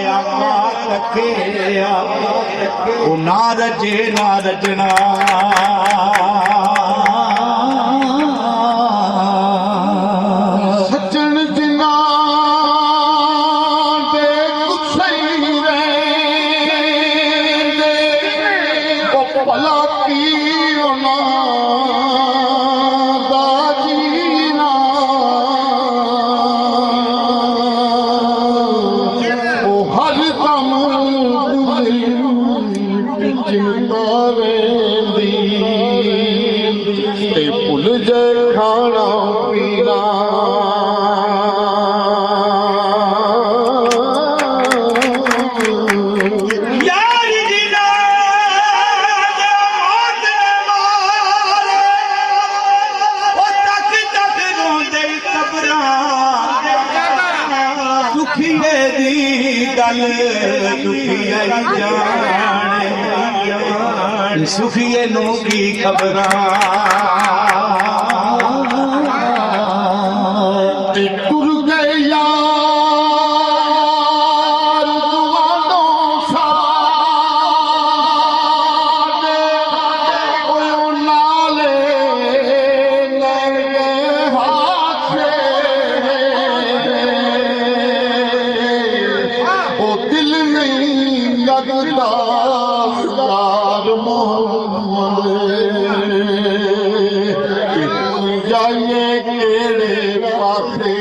आकार रखे वो ना रचे ना रचना सज्जन जिना दे गुस्सई रहे ओ भला की होना भुल जाए खाना पीना यार जिना मौत मारे वो तक तक रोंदे कबरा दुखिए दी गल दुखिए जाने सुखिए नू की खबरा टुर गए यार दुआनों सारे ओ नाले लगे हाथ ओ दिल नहीं लगता यार मोहम्मद जाइए केड़े पासे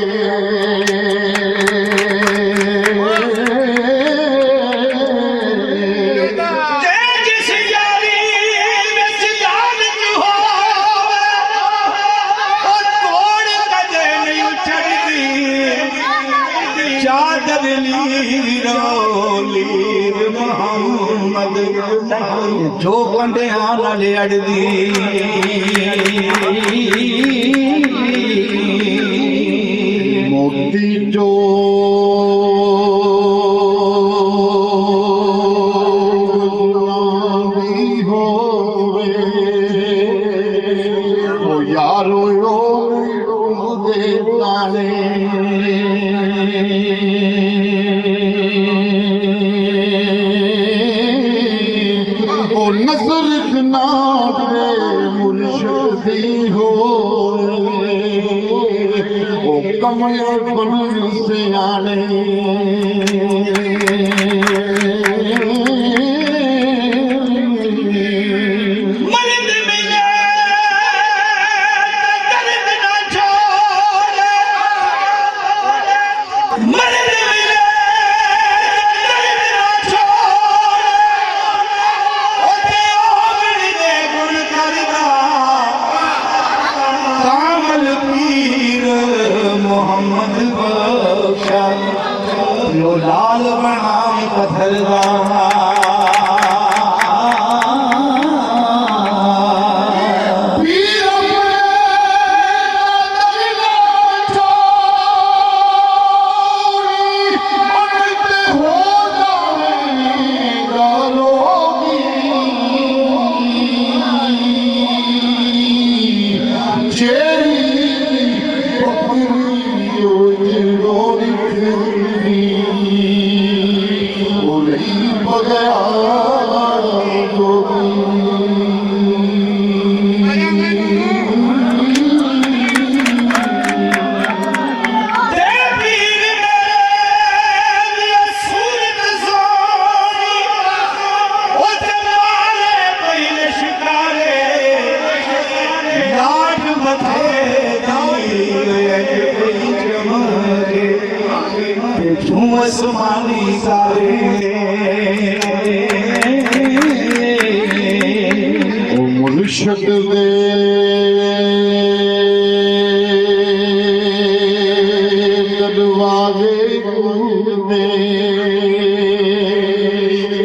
जिस यारी विच जान हो तोड़ कदे नहीं छड़दी चादर लीरो लीर मोहम्मद जो कंडिया नाल अड़दी मोती जो होवे ओ यारो दे ताने ओ नजर जनाब मुर्शिदी हो ओ कमल बन सियाने मर्द मिले दर्द ना छोड़े मर्द मिले दर्द ना छोड़े ओते ओगड़ दे गुण करदा कामल पीर मोहम्मद बख्शा यो लाल बनाम पत्थरदा आसमानी सारे ओ मुर्शिद दे दरवाजे दे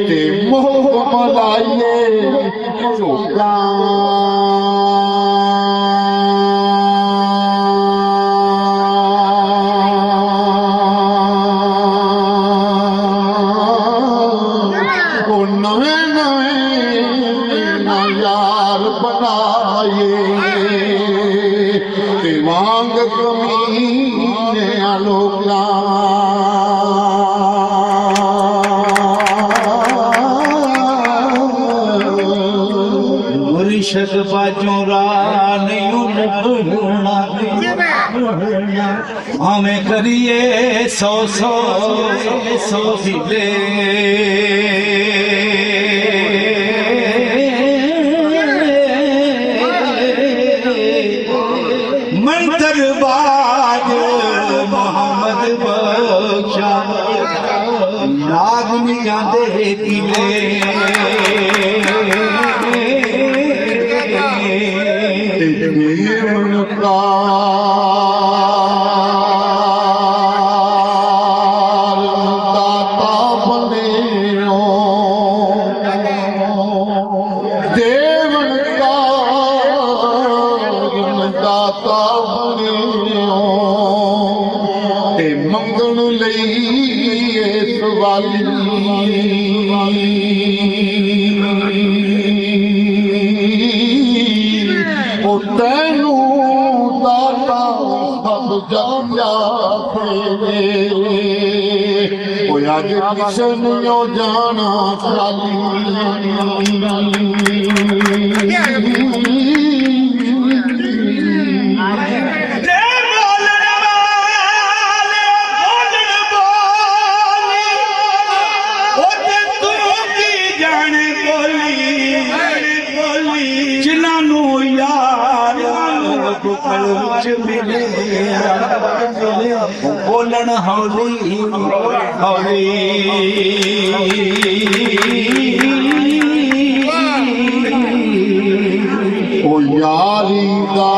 ते मोह मलाइए चोका मांग कमीने आलोकला मुर्शद बाजों राह नहीं लगना हमें करिए सौ सौ सौ दिले मंतरबाज मोहम्मद बख्शा नागनियां दे किले जीवन का दाता बने हो जीवन का दाता बने हो ते मंगण लई इस वाली तैनू दाता सब जगया फेरे ओ अज किसे नहीं जाना बोलन हौली हौली ओ यारी दा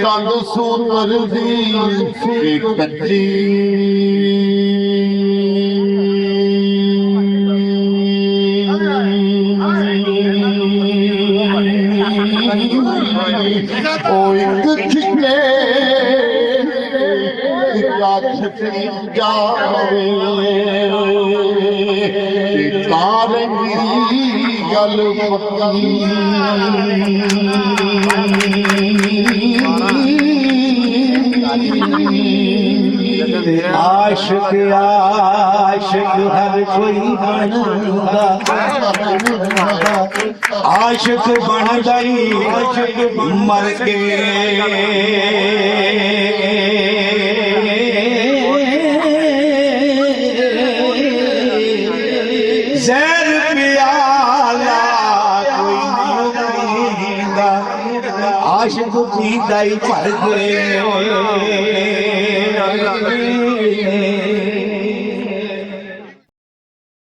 कंद सूतर दी एक कच्ची ओ एक छिके छती जावे तारंगी गल पक्की आशिक आशिक हर कोई बनदा आशिक बन गई मर के ज़हर पियाला कोई नहीं पींदा आशिक पींदा ही भर गए